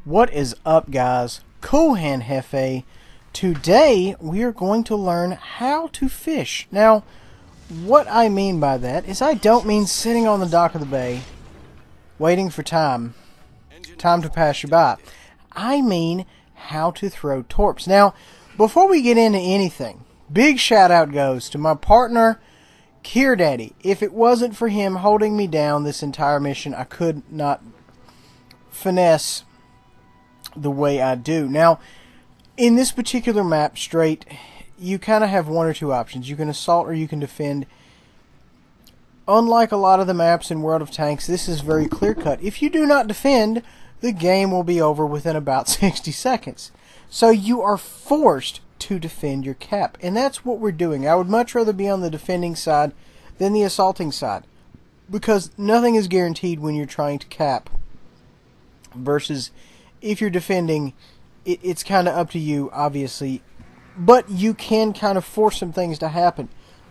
What is up, guys? Cool Hand Hefe. Today we are going to learn how to fish. Now, what I mean by that is I don't mean sitting on the dock of the bay waiting for time to pass you by. I mean how to throw torps. Now, before we get into anything, big shout out goes to my partner Carrie. If it wasn't for him holding me down this entire mission, I could not finesse the way I do. Now, in this particular map, straight, you kind of have one or two options. You can assault or you can defend. Unlike a lot of the maps in World of Tanks, this is very clear-cut. If you do not defend, the game will be over within about 60 seconds. So you are forced to defend your cap, and that's what we're doing. I would much rather be on the defending side than the assaulting side, because nothing is guaranteed when you're trying to cap, versus if you're defending, it's kind of up to you, obviously, but you can kind of force some things to happen.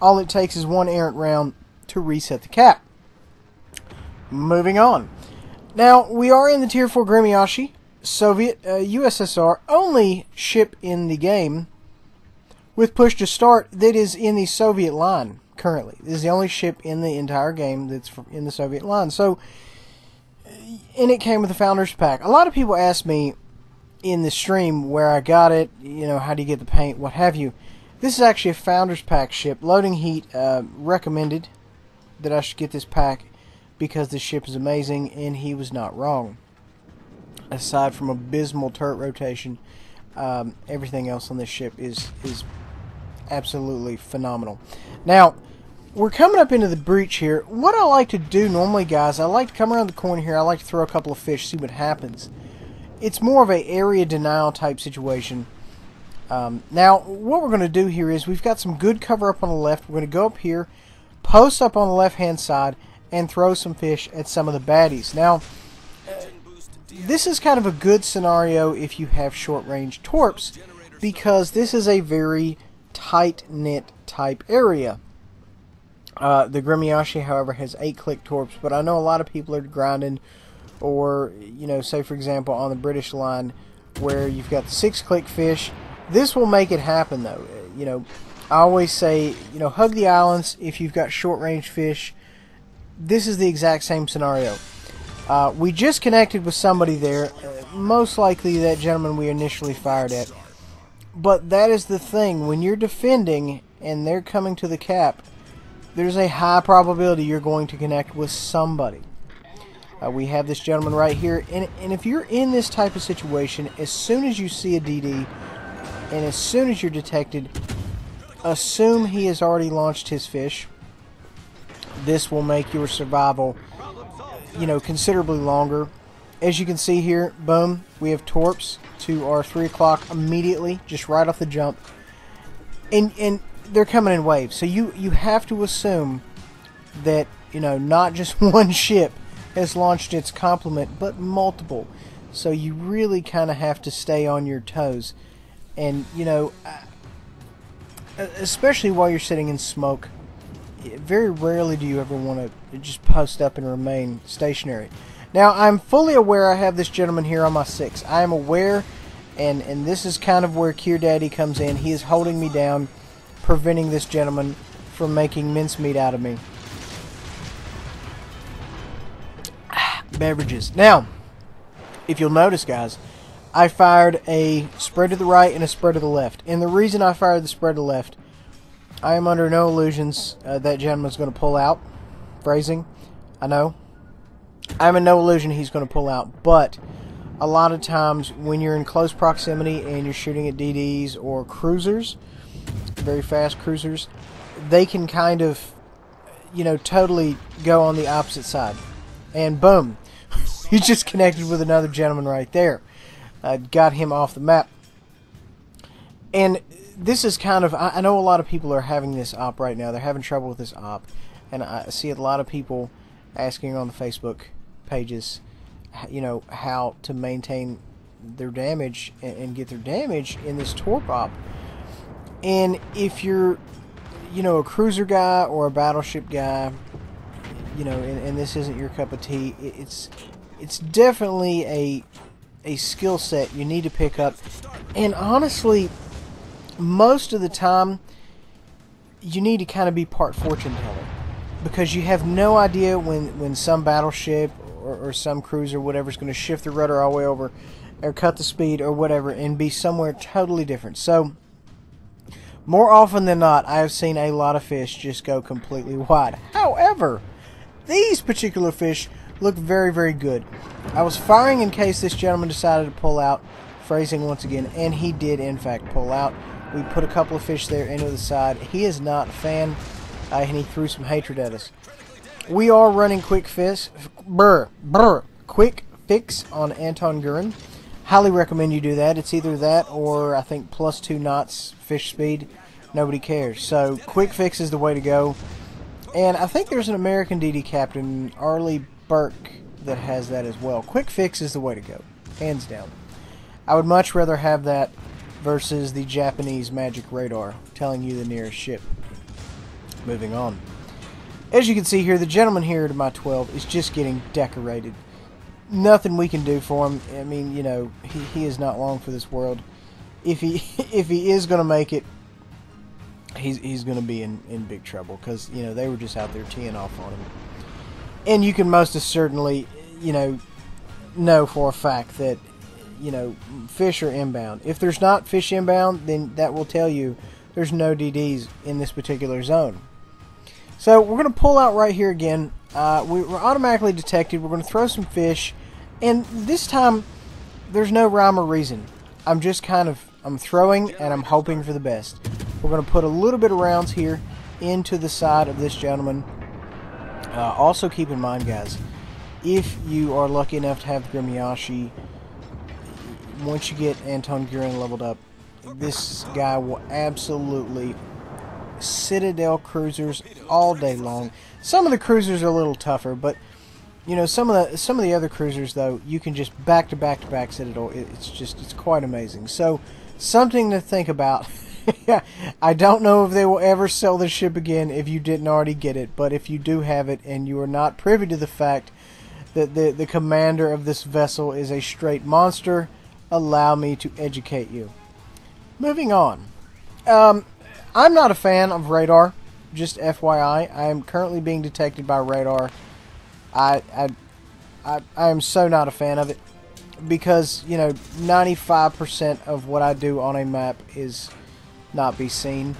All it takes is one errant round to reset the cap. Moving on. Now, we are in the Tier 4 Gremyashi, Soviet, USSR, only ship in the game with push to start that is in the Soviet line currently. This is the only ship in the entire game that's in the Soviet line. So, and it came with the Founders Pack. A lot of people ask me in the stream where I got it, you know, how do you get the paint, what have you. This is actually a Founders Pack ship. Loading Heat recommended that I should get this pack because this ship is amazing, and he was not wrong. Aside from abysmal turret rotation, everything else on this ship is absolutely phenomenal. Now, we're coming up into the breach here. What I like to do normally, guys, I like to come around the corner here. I like to throw a couple of fish, see what happens. It's more of an area denial type situation. Now, what we're going to do here is we've got some good cover up on the left. We're going to go up here, post up on the left-hand side, and throw some fish at some of the baddies. Now, this is kind of a good scenario if you have short-range torps, because this is a very tight-knit type area. The Gremyashi, however, has 8-click torps, but I know a lot of people are grinding, or, you know, say for example on the British line where you've got the 6-click fish. This will make it happen, though. You know, I always say, you know, hug the islands if you've got short-range fish. This is the exact same scenario. We just connected with somebody there, most likely that gentleman we initially fired at. But that is the thing, when you're defending and they're coming to the cap, there's a high probability you're going to connect with somebody. We have this gentleman right here, and if you're in this type of situation, as soon as you see a DD, and as soon as you're detected, assume he has already launched his fish. This will make your survival, you know, considerably longer. As you can see here, boom, we have torps to our 3 o'clock immediately, just right off the jump. And they're coming in waves. So you have to assume that, you know, not just one ship has launched its complement, but multiple. So you really kind of have to stay on your toes. And, you know, especially while you're sitting in smoke, very rarely do you ever want to just post up and remain stationary. Now, I'm fully aware I have this gentleman here on my 6. I am aware, and this is kind of where Carrie comes in. He is holding me down, preventing this gentleman from making mincemeat out of me. Beverages. Now, if you'll notice, guys, I fired a spread to the right and a spread to the left. And the reason I fired the spread to the left, I am under no illusions that gentleman's going to pull out. Phrasing, I know. I'm in no illusion he's going to pull out. But a lot of times when you're in close proximity and you're shooting at DDs or cruisers, very fast cruisers, they can kind of, you know, totally go on the opposite side. And boom, he just connected with another gentleman right there. Got him off the map. And this is kind of, I know a lot of people are having this op right now. They're having trouble with this op. And I see a lot of people asking on the Facebook pages, you know, how to maintain their damage and get their damage in this torp op. And if you're, you know, a cruiser guy or a battleship guy, you know, and this isn't your cup of tea, it's definitely a skill set you need to pick up. And honestly, most of the time, you need to kind of be part fortune teller. Because you have no idea when some battleship or some cruiser, whatever, is going to shift the rudder all the way over or cut the speed or whatever and be somewhere totally different. So, more often than not, I have seen a lot of fish just go completely wide. However, these particular fish look very, very good. I was firing in case this gentleman decided to pull out, phrasing once again, and he did in fact pull out. We put a couple of fish there into the side. He is not a fan, and he threw some hatred at us. We are running quick fix on Anton Gurin. Highly recommend you do that. It's either that or I think +2 knots fish speed. Nobody cares. So quick fix is the way to go. And I think there's an American DD captain, Arleigh Burke, that has that as well. Quick fix is the way to go, hands down. I would much rather have that versus the Japanese magic radar telling you the nearest ship. Moving on. As you can see here, the gentleman here to my 12 is just getting decorated. Nothing we can do for him. I mean, you know, he is not long for this world. If he is going to make it, he's going to be in big trouble, because, you know, they were just out there teeing off on him. And you can most certainly, you know for a fact that, you know, fish are inbound. If there's not fish inbound, then that will tell you there's no DDs in this particular zone. So we're going to pull out right here again. We're automatically detected. We're going to throw some fish, and this time there's no rhyme or reason. I'm just I'm throwing and I'm hoping for the best. We're going to put a little bit of rounds here into the side of this gentleman. Also keep in mind, guys, if you are lucky enough to have Grimyashi, once you get Anton Gurin leveled up, this guy will absolutely Citadel cruisers all day long. Some of the cruisers are a little tougher, but you know, some of the other cruisers though, you can just back to back Citadel. It's quite amazing. So something to think about. I don't know if they will ever sell this ship again if you didn't already get it, but if you do have it and you are not privy to the fact that the commander of this vessel is a straight monster, allow me to educate you. Moving on. I'm not a fan of radar, just FYI. I am currently being detected by radar. I am so not a fan of it, because, you know, 95% of what I do on a map is not be seen,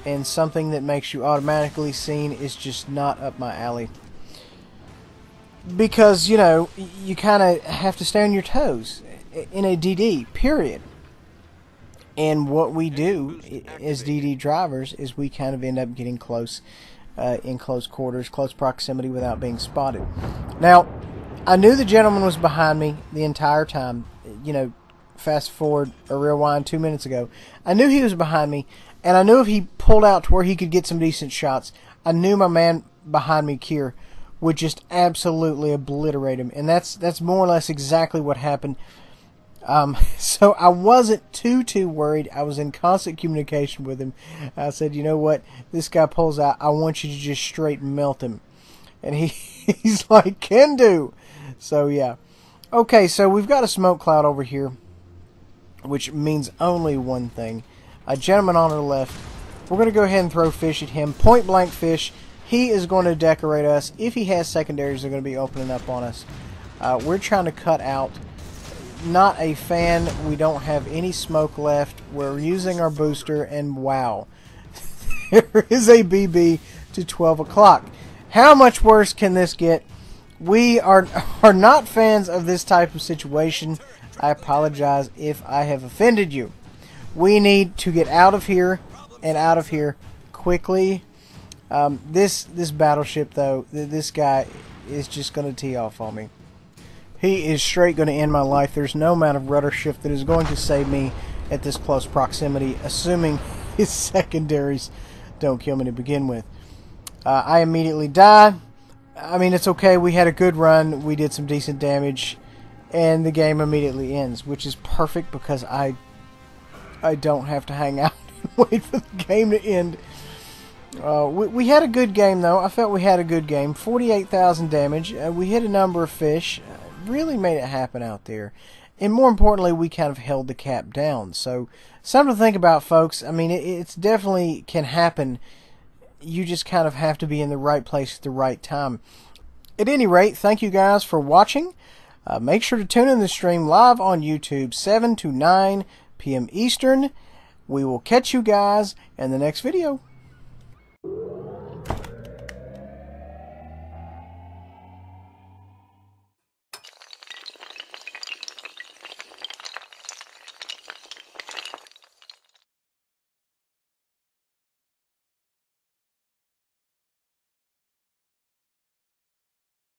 and something that makes you automatically seen is just not up my alley. Because, you know, you kind of have to stay on your toes in a DD, period. And what we do as DD drivers is we kind of end up getting close, in close quarters, close proximity without being spotted. Now, I knew the gentleman was behind me the entire time. You know, fast forward or rewind 2 minutes ago. I knew he was behind me, and I knew if he pulled out to where he could get some decent shots, I knew my man behind me, Kier, would just absolutely obliterate him. And that's more or less exactly what happened. So I wasn't too worried. I was in constant communication with him. I said, you know what, this guy pulls out, I want you to just straight melt him. And he's like, can do. So yeah. Okay, so we've got a smoke cloud over here, which means only one thing. A gentleman on our left. We're going to go ahead and throw fish at him. Point blank fish. He is going to decorate us. If he has secondaries, they're going to be opening up on us. We're trying to cut out. Not a fan. We don't have any smoke left. We're using our booster, and wow, there is a BB to 12 o'clock. How much worse can this get? We are not fans of this type of situation. I apologize if I have offended you. We need to get out of here, and out of here quickly. This battleship, though, this guy is just going to tee off on me. He is straight going to end my life. There's no amount of rudder shift that is going to save me at this close proximity, assuming his secondaries don't kill me to begin with. I immediately die. I mean, it's okay. We had a good run. We did some decent damage, and the game immediately ends, which is perfect because I don't have to hang out and wait for the game to end. We had a good game, though. I felt we had a good game. 48,000 damage. We hit a number of fish. Really made it happen out there. And more importantly, we kind of held the cap down. So something to think about, folks. I mean, it's definitely can happen. You just kind of have to be in the right place at the right time. At any rate, thank you guys for watching. Make sure to tune in the stream live on YouTube, 7 to 9 p.m. Eastern. We will catch you guys in the next video.